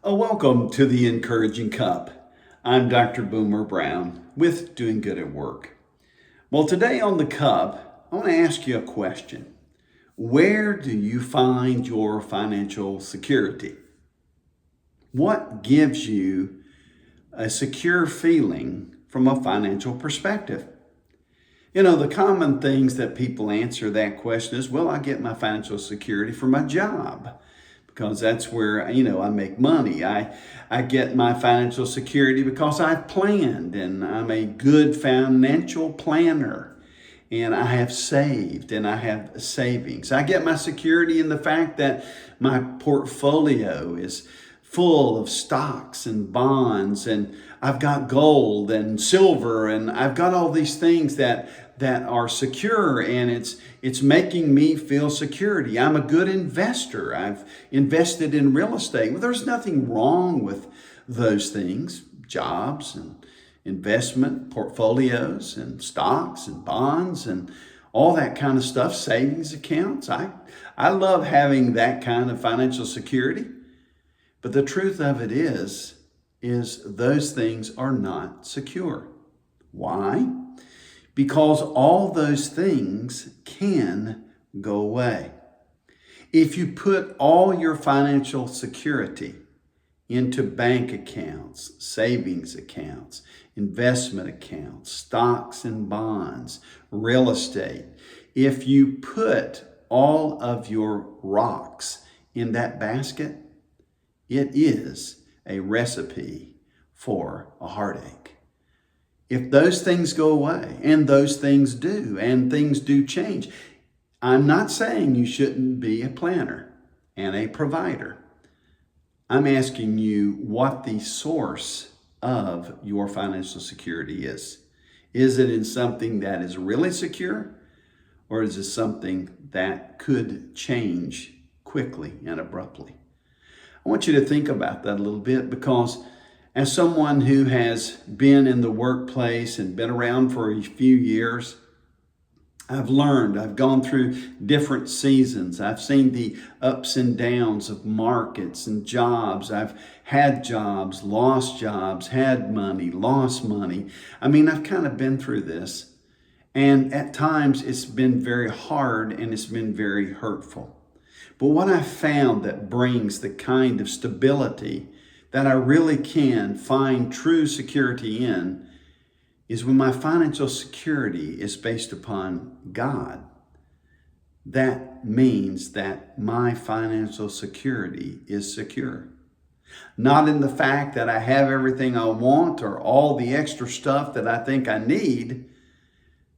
Welcome to the Encouraging Cup. I'm Dr. Boomer Brown with Doing Good at Work. Well, today on the Cup, I want to ask you a question. Where do you find your financial security? What gives you a secure feeling from a financial perspective? You know, the common things that people answer that question is, well, I get my financial security from my job, because that's where, I make money. I get my financial security because I've planned and I'm a good financial planner and I have saved and I have savings. I get my security in the fact that my portfolio is full of stocks and bonds, and I've got gold and silver, and I've got all these things that are secure, and it's making me feel security. I'm a good investor. I've invested in real estate. Well, there's nothing wrong with those things, jobs and investment portfolios and stocks and bonds and all that kind of stuff, savings accounts. I love having that kind of financial security. But the truth of it is those things are not secure. Why? Because all those things can go away. If you put all your financial security into bank accounts, savings accounts, investment accounts, stocks and bonds, real estate, if you put all of your rocks in that basket, it is a recipe for a heartache. If those things go away, and those things do, and things do change, I'm not saying you shouldn't be a planner and a provider. I'm asking you what the source of your financial security is. Is it in something that is really secure, or is it something that could change quickly and abruptly? I want you to think about that a little bit, because as someone who has been in the workplace and been around for a few years, I've learned, I've gone through different seasons. I've seen the ups and downs of markets and jobs. I've had jobs, lost jobs, had money, lost money. I've kind of been through this. And at times it's been very hard and it's been very hurtful. But what I found that brings the kind of stability that I really can find true security in is when my financial security is based upon God. That means that my financial security is secure. Not in the fact that I have everything I want or all the extra stuff that I think I need,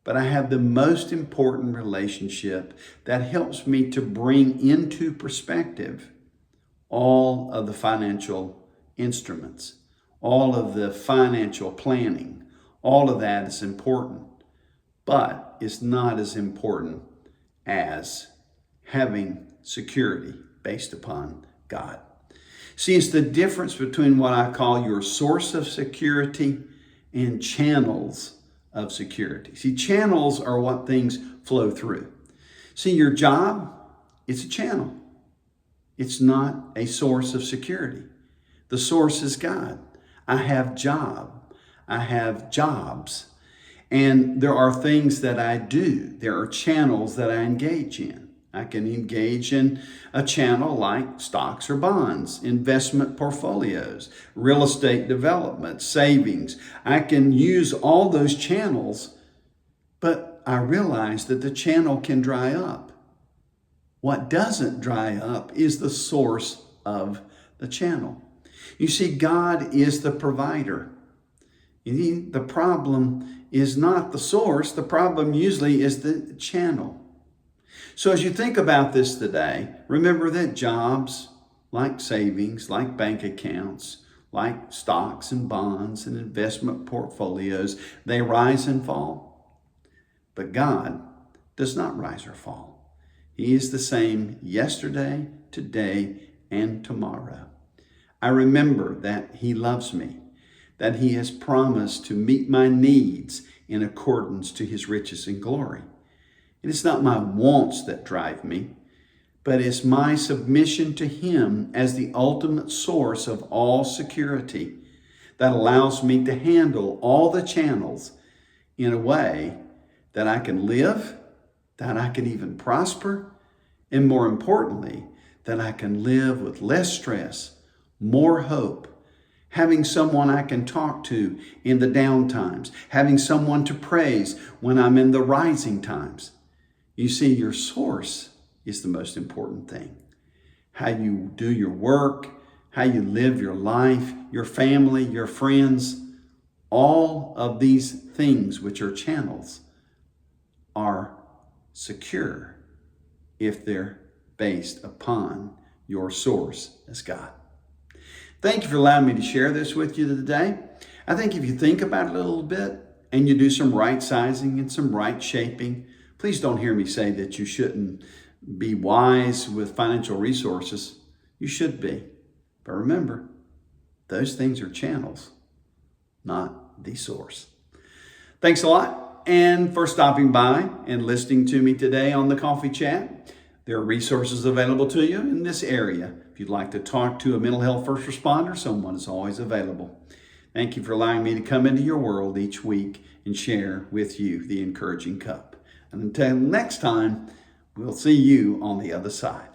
but I have the most important relationship that helps me to bring into perspective all of the financial instruments, all of the financial planning. All of that is important, but it's not as important as having security based upon God. See, it's the difference between what I call your source of security and channels of security. See, channels are what things flow through. See, your job, it's a channel. It's not a source of security. The source is God. I have jobs, and there are things that I do. There are channels that I engage in. I can engage in a channel like stocks or bonds, investment portfolios, real estate development, savings. I can use all those channels, but I realize that the channel can dry up. What doesn't dry up is the source of the channel. You see, God is the provider. The problem is not the source. The problem usually is the channel. So as you think about this today, remember that jobs, like savings, like bank accounts, like stocks and bonds and investment portfolios, they rise and fall. But God does not rise or fall. He is the same yesterday, today, and tomorrow. I remember that He loves me, that He has promised to meet my needs in accordance to His riches and glory. It is not my wants that drive me, but it's my submission to Him as the ultimate source of all security that allows me to handle all the channels in a way that I can live, that I can even prosper, and more importantly, that I can live with less stress, more hope, having someone I can talk to in the down times, having someone to praise when I'm in the rising times. You see, your source is the most important thing. How you do your work, how you live your life, your family, your friends, all of these things which are channels are secure if they're based upon your source as God. Thank you for allowing me to share this with you today. I think if you think about it a little bit and you do some right sizing and some right shaping, please don't hear me say that you shouldn't be wise with financial resources. You should be. But remember, those things are channels, not the source. Thanks a lot, and for stopping by and listening to me today on the Coffee Chat. There are resources available to you in this area. If you'd like to talk to a mental health first responder, someone is always available. Thank you for allowing me to come into your world each week and share with you the encouraging cup. And until next time, we'll see you on the other side.